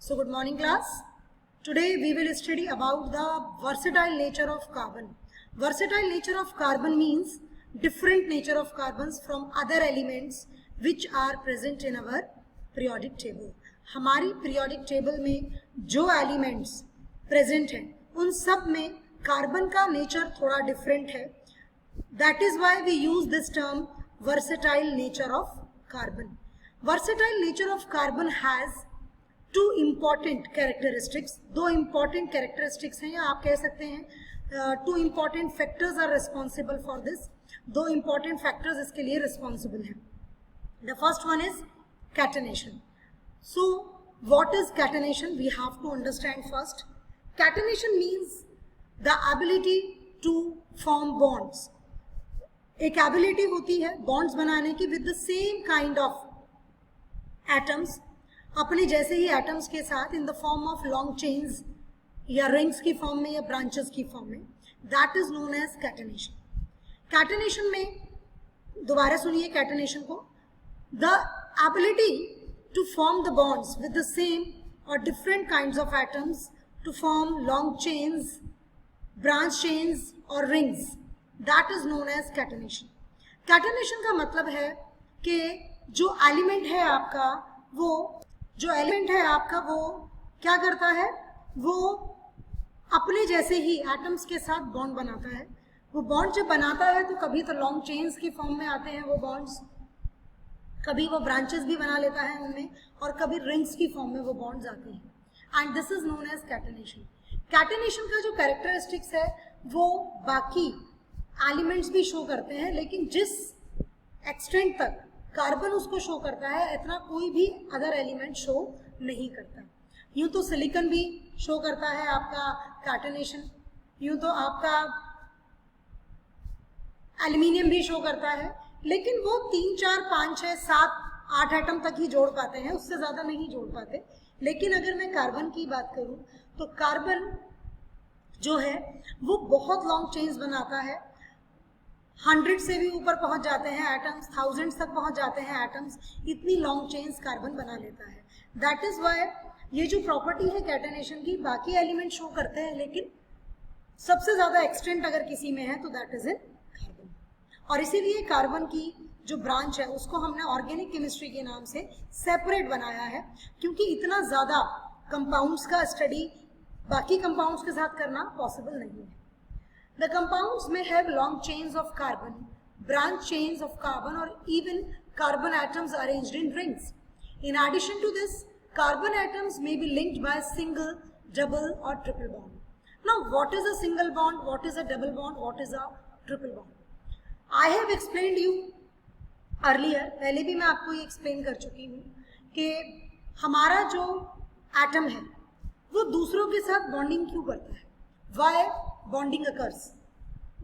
So good morning class. Today we will study about the versatile nature of carbon. Versatile nature of carbon means different nature of carbons from other elements which are present in our periodic table. हमारी periodic table में जो elements present हैं उन सब में carbon का nature थोड़ा different है. That is why we use this term versatile nature of carbon. Versatile nature of carbon has two important characteristics. दो इम्पॉर्टेंट कैरेक्टरिस्टिक्स हैं या आप कह सकते हैं two important factors are responsible for this. दो इम्पॉर्टेंट फैक्टर्स इसके लिए रिस्पॉन्सिबल हैं. The first one is catenation. So what is catenation? We have to understand first. Catenation means the ability to form bonds. एक ability होती है bonds बनाने की with the same kind of atoms, अपने जैसे ही एटम्स के साथ इन the form of long chains या रिंग्स की फॉर्म में या ब्रांचेस की फॉर्म में. That is known as catenation. Catenation में दोबारा सुनिए कैटेनेशन को, the ability to form the bonds with the same और different kinds of atoms to form long chains, branch chains और rings. That is known as catenation. Catenation का मतलब है कि जो एलिमेंट है आपका वो क्या करता है, वो अपने जैसे ही एटम्स के साथ बॉन्ड बनाता है. वो बॉन्ड जब बनाता है तो कभी तो लॉन्ग चेन्स की फॉर्म में आते हैं वो बॉन्ड्स, कभी वो ब्रांचेस भी बना लेता है उनमें, और कभी रिंग्स की फॉर्म में वो बॉन्ड्स आते हैं. And this is known as catenation. Catenation का जो कैरेक्टरिस्टिक्स है वो बाकी एलिमेंट्स भी शो करते हैं, लेकिन जिस एक्सटेंट तक कार्बन उसको शो करता है इतना कोई भी अदर एलिमेंट शो नहीं करता. यूं तो सिलिकॉन भी शो करता है आपका कैटेनेशन, यूं तो आपका एल्यूमिनियम भी शो करता है, लेकिन वो 3, 4, 5, 6, 7, 8 एटम तक ही जोड़ पाते हैं, उससे ज़्यादा नहीं जोड़ पाते. लेकिन अगर मैं कार्बन की बात करूं तो कार्बन जो है वो बहुत लॉन्ग चेन्स बनाता है. 100 से भी ऊपर पहुंच जाते हैं एटम्स, 1000 तक पहुंच जाते हैं एटम्स. इतनी लॉन्ग चेन्स कार्बन बना लेता है. दैट इज वाई ये जो प्रॉपर्टी है कैटेनेशन की, बाकी एलिमेंट शो करते हैं लेकिन सबसे ज्यादा एक्सटेंट अगर किसी में है तो दैट इज इन कार्बन. और इसीलिए कार्बन की जो ब्रांच है उसको हमने ऑर्गेनिक केमिस्ट्री के नाम से सेपरेट बनाया है, क्योंकि इतना ज्यादा कंपाउंड्स का स्टडी बाकी कंपाउंड्स के साथ करना पॉसिबल नहीं है. The compounds may have long chains of carbon, branch chains of carbon, or even carbon atoms arranged in rings. In addition to this, carbon atoms may be linked by a single, double, or triple bond. Now, what is a single bond? What is a double bond? What is a triple bond? I have explained you earlier. पहले भी मैं आपको ये explain कर चुकी हूँ कि हमारा जो atom है वो दूसरों के साथ bonding क्यों करता है. Why bonding occurs?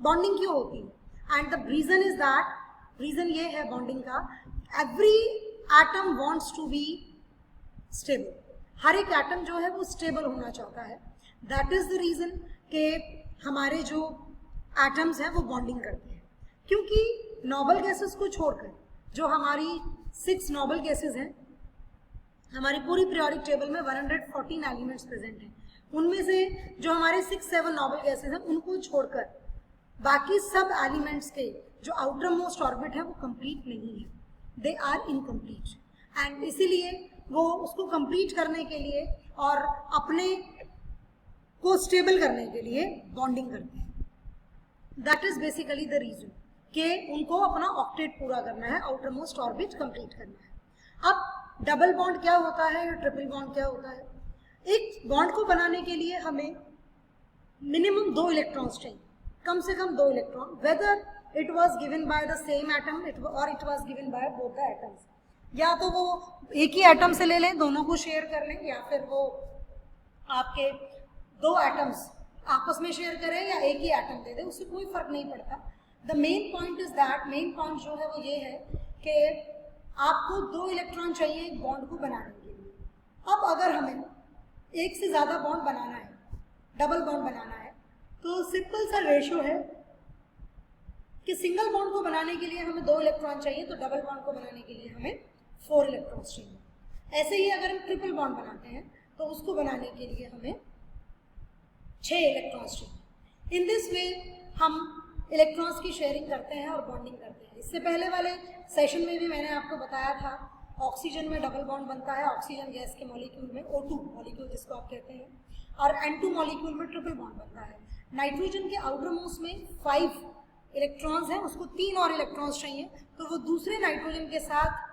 Bonding क्यों होती है? And the reason is that, reason ये है bonding का, every atom wants to be stable. हर एक atom जो है वो stable होना चाहता है. That is the reason कि हमारे जो atoms हैं वो bonding करते हैं. क्योंकि noble gases को छोड़कर जो हमारी 6 noble gases हैं, हमारी पूरी periodic table में 114 elements present हैं. उनमें से जो हमारे 6-7 नोबल गैसेस हैं उनको छोड़कर बाकी सब एलिमेंट्स के जो आउटर मोस्ट ऑर्बिट है वो कंप्लीट नहीं है. They are incomplete. एंड इसीलिए वो उसको कंप्लीट करने के लिए और अपने को स्टेबल करने के लिए बॉन्डिंग करते हैं. That is basically the reason कि उनको अपना ऑक्टेट पूरा करना है, आउटर मोस्ट ऑर्बिट कंप्लीट करना है. अब डबल बॉन्ड क्या होता है या ट्रिपल बॉन्ड क्या होता है? एक बॉन्ड को बनाने के लिए हमें मिनिमम 2 इलेक्ट्रॉन्स चाहिए, कम से कम 2 electron, whether it was given by the same atom और it was given by both the atoms. या तो वो एक ही एटम से ले लें, दोनों को शेयर कर लें, या फिर वो आपके 2 एटम्स आपस में शेयर करें या एक ही एटम दे दे, उससे कोई फर्क नहीं पड़ता. The main point is that, main point जो है वो ये है कि आपको 2 इलेक्ट्रॉन चाहिए एक बॉन्ड को बनाने के लिए. अब अगर हमें एक से ज़्यादा बॉन्ड बनाना है, डबल बॉन्ड बनाना है, तो सिंपल सा रेशियो है कि सिंगल बॉन्ड को बनाने के लिए हमें 2 इलेक्ट्रॉन चाहिए, तो डबल बॉन्ड को बनाने के लिए हमें 4 इलेक्ट्रॉन्स चाहिए. ऐसे ही अगर हम ट्रिपल बॉन्ड बनाते हैं तो उसको बनाने के लिए हमें 6 इलेक्ट्रॉन्स चाहिए। इन दिस वे हम इलेक्ट्रॉन्स की शेयरिंग करते हैं और बॉन्डिंग करते हैं। इससे पहले वाले सेशन में भी मैंने आपको बताया था, ऑक्सीजन में डबल बॉन्ड बनता है ऑक्सीजन गैस के मॉलिक्यूल में, O2 मॉलिक्यूल जिसको आप कहते हैं, और N2 मॉलिक्यूल में ट्रिपल बॉन्ड बनता है। नाइट्रोजन के आउटर मोस्ट में 5 इलेक्ट्रॉन्स हैं, उसको 3 और इलेक्ट्रॉन्स चाहिए, तो वो दूसरे नाइट्रोजन के साथ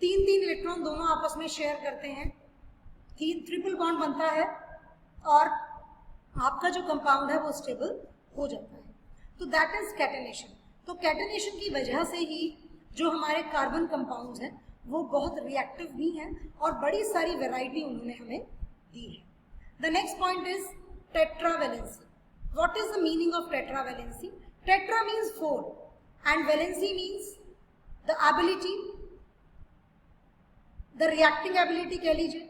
3-3 इलेक्ट्रॉन दोनों आपस में शेयर करते हैं, 3 ट्रिपल बॉन्ड बनता है और आपका जो कंपाउंड है वो स्टेबल हो जाता है। तो दैट इज कैटेनेशन। तो कैटेनेशन की वजह से ही जो हमारे कार्बन कंपाउंड्स हैं वो बहुत रिएक्टिव भी हैं और बड़ी सारी वैरायटी उन्होंने हमें दी है। The next point is tetravalency. What is the meaning of tetravalency? Tetra means 4 and valency means the ability, the reacting ability कह लीजिए,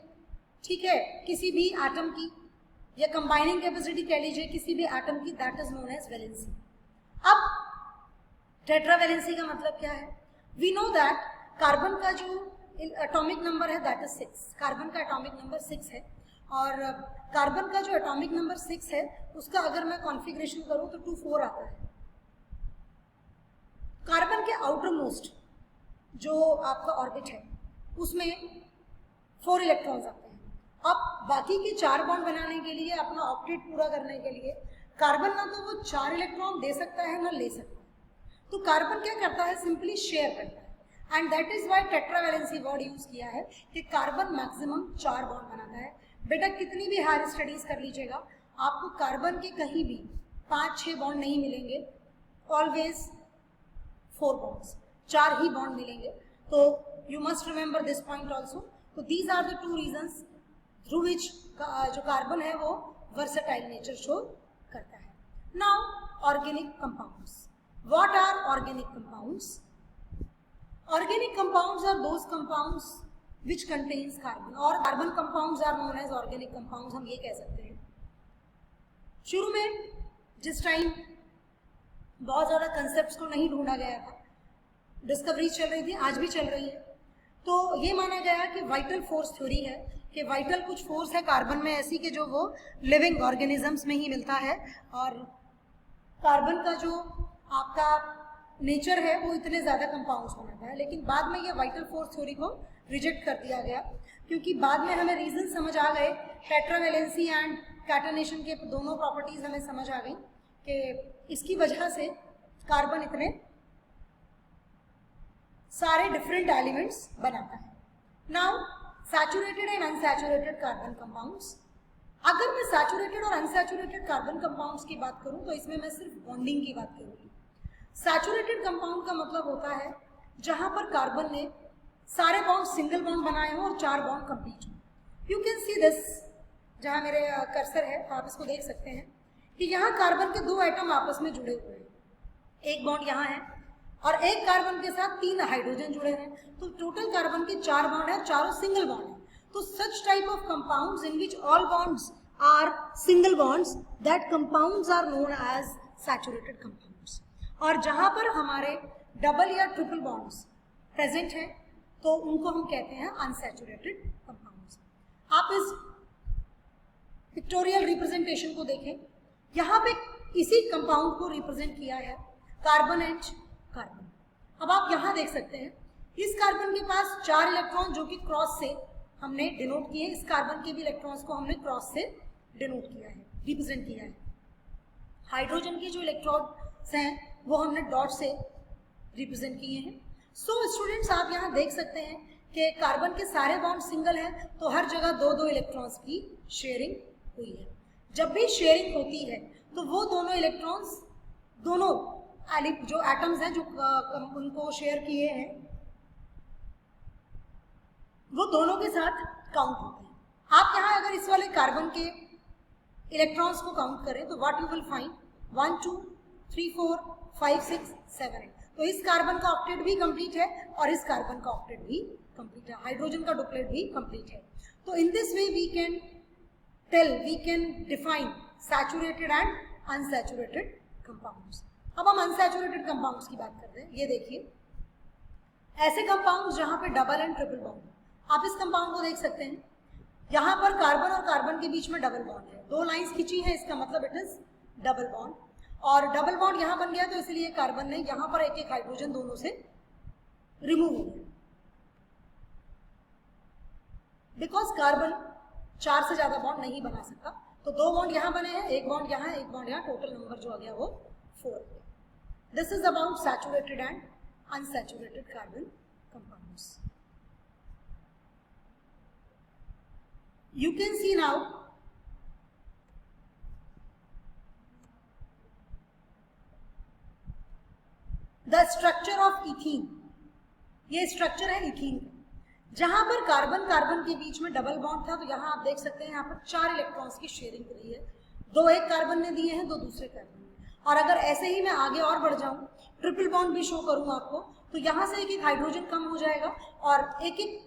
ठीक है, किसी भी एटम की, या कंबाइनिंग कैपेसिटी कह लीजिए किसी भी एटम की, that is known as valency. अब टेट्रावैलेंसी का मतलब क्या है? वी नो दैट कार्बन का जो एटॉमिक नंबर है दैट इज 6। कार्बन का एटॉमिक नंबर 6 है और कार्बन का जो एटॉमिक नंबर 6 है उसका अगर मैं कॉन्फ़िगरेशन करूं तो 2-4 आता है। कार्बन के आउटर मोस्ट जो आपका ऑर्बिट है उसमें 4 इलेक्ट्रॉन्स आते हैं। अब बाकी के 4 बॉन्ड बनाने के लिए, अपना ऑक्टेट पूरा करने के लिए, कार्बन ना तो वो 4 इलेक्ट्रॉन दे सकता है ना ले सकता है, तो कार्बन क्या करता है? सिंपली शेयर करता है। And that is why tetravalency word use किया है कि कार्बन मैक्सिमम 4 बॉन्ड बनाता है। बेटा कितनी भी हायर स्टडीज कर लीजिएगा, आपको कार्बन के कहीं भी 5-6 बॉन्ड नहीं मिलेंगे, ऑलवेज 4 बॉन्ड्स, 4 ही बॉन्ड मिलेंगे। तो you must remember this point also. तो these are the 2 reasons through which जो कार्बन है वो वर्सेटाइल नेचर शो करता है। Now organic compounds. What are organic compounds? Organic compounds are those compounds which contains carbon, और carbon compounds are known as organic compounds, हम ये कह सकते हैं। शुरू में जिस टाइम बहुत ज़्यादा कंसेप्ट्स को नहीं ढूंढा गया था, डिस्कवरी चल रही थी, आज भी चल रही है, तो ये माना गया कि वाइटल फोर्स थ्योरी है कि वाइटल कुछ फोर्स है कार्बन में ऐसी कि जो वो लिविंग ऑर्गेनिजम्स में ही मिलता है, और कार्बन का जो आपका नेचर है वो इतने ज़्यादा कंपाउंड्स बनाता है। लेकिन बाद में ये वाइटल फोर्स थ्योरी को रिजेक्ट कर दिया गया, क्योंकि बाद में हमें रीजन समझ आ गए, टेट्रावैलेंसी एंड कैटेनेशन के दोनों प्रॉपर्टीज हमें समझ आ गई कि इसकी वजह से कार्बन इतने सारे डिफरेंट एलिमेंट्स बनाता है। Now saturated and unsaturated carbon compounds. अगर मैं सैचुरेटेड और अनसैचुरेटेड कार्बन कंपाउंड्स की बात करूं तो इसमें मैं सिर्फ बॉन्डिंग की बात करूंगी। सैचुरेटेड कंपाउंड का मतलब होता है जहां पर कार्बन ने सारे बॉन्ड सिंगल बॉन्ड बनाए हो और 4 बॉन्ड कंप्लीट हो। यू कैन सी दिस, जहां मेरे कर्सर है आप इसको देख सकते हैं कि यहाँ कार्बन के 2 एटम आपस में जुड़े हुए हैं, एक बॉन्ड यहाँ है और एक कार्बन के साथ 3 हाइड्रोजन जुड़े हैं, तो टोटल कार्बन के 4 बॉन्ड है, चारों सिंगल बॉन्ड है। तो such type of compounds in which all bonds are single bonds, that compounds are known as saturated compounds. और जहां पर हमारे डबल या ट्रिपल बॉन्ड्स प्रेजेंट हैं तो उनको हम कहते हैं अनसैचुरेटेड कंपाउंड्स। आप इस पिक्टोरियल रिप्रेजेंटेशन को देखें, यहाँ पे इसी कंपाउंड को रिप्रेजेंट किया है, कार्बन एंड कार्बन। अब आप यहाँ देख सकते हैं इस कार्बन के पास 4 इलेक्ट्रॉन जो कि क्रॉस से हमने डिनोट किए, इस कार्बन के भी इलेक्ट्रॉन्स को हमने क्रॉस से डिनोट किया है, रिप्रेजेंट किया है। हाइड्रोजन के जो इलेक्ट्रॉन्स हैं वो हमने डॉट से रिप्रेजेंट किए हैं। सो स्टूडेंट्स आप यहाँ देख सकते हैं कि कार्बन के सारे बॉन्ड सिंगल हैं, तो हर जगह 2-2 इलेक्ट्रॉन्स की शेयरिंग हुई है। जब भी शेयरिंग होती है तो वो दोनों इलेक्ट्रॉन्स, दोनों जो एटम्स हैं जो उनको शेयर किए हैं, वो दोनों के साथ काउंट होते हैं। आप यहाँ अगर इस वाले कार्बन के इलेक्ट्रॉन्स को काउंट करें तो व्हाट यू विल फाइंड 1 2 3 4 5 6 7 8। तो इस कार्बन का ऑक्टेट भी कंप्लीट है और इस कार्बन का ऑक्टेट भी कंप्लीट है, हाइड्रोजन का डुप्लेट भी कंप्लीट है। तो in this way we can tell, we can define saturated and unsaturated compounds. अब हम अनसैचुरेटेड कंपाउंड्स की बात करते हैं। ये देखिए ऐसे कंपाउंड्स जहां पे डबल एंड ट्रिपल बॉन्ड, आप इस कंपाउंड को देख सकते हैं, यहाँ पर कार्बन और कार्बन के बीच में डबल बॉन्ड है, 2 लाइंस खींची है, इसका मतलब इट इज डबल बॉन्ड, और डबल बॉन्ड यहाँ बन गया तो इसलिए कार्बन ने यहाँ पर एक एक हाइड्रोजन दोनों से रिमूव हो गया, बिकॉज कार्बन 4 से ज्यादा बॉन्ड नहीं बना सकता, तो 2 बॉन्ड यहाँ बने हैं, 1 बॉन्ड यहाँ है, 1 बॉन्ड यहाँ, टोटल नंबर जो आ गया वो 4। This is about saturated and unsaturated carbon compounds. You can see now the structure of ethene। ये स्ट्रक्चर है इथीन का, जहां पर कार्बन कार्बन के बीच में डबल बॉन्ड था, तो यहाँ आप देख सकते हैं यहाँ पर 4 इलेक्ट्रॉन्स की शेयरिंग हो रही है, 2 एक कार्बन ने दिए हैं, 2 दूसरे कार्बन ने। और अगर ऐसे ही मैं आगे और बढ़ जाऊं, ट्रिपल बॉन्ड भी शो करूं आपको, तो यहाँ से एक एक हाइड्रोजन कम हो जाएगा और एक एक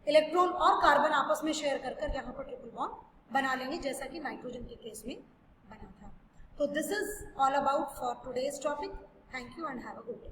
इलेक्ट्रॉन और कार्बन आपस में शेयर कर कर यहाँ पर ट्रिपल बॉन्ड बना लेंगे, जैसा कि नाइट्रोजन के केस में बना था। तो this is all about for today's topic. Thank you and have a good day.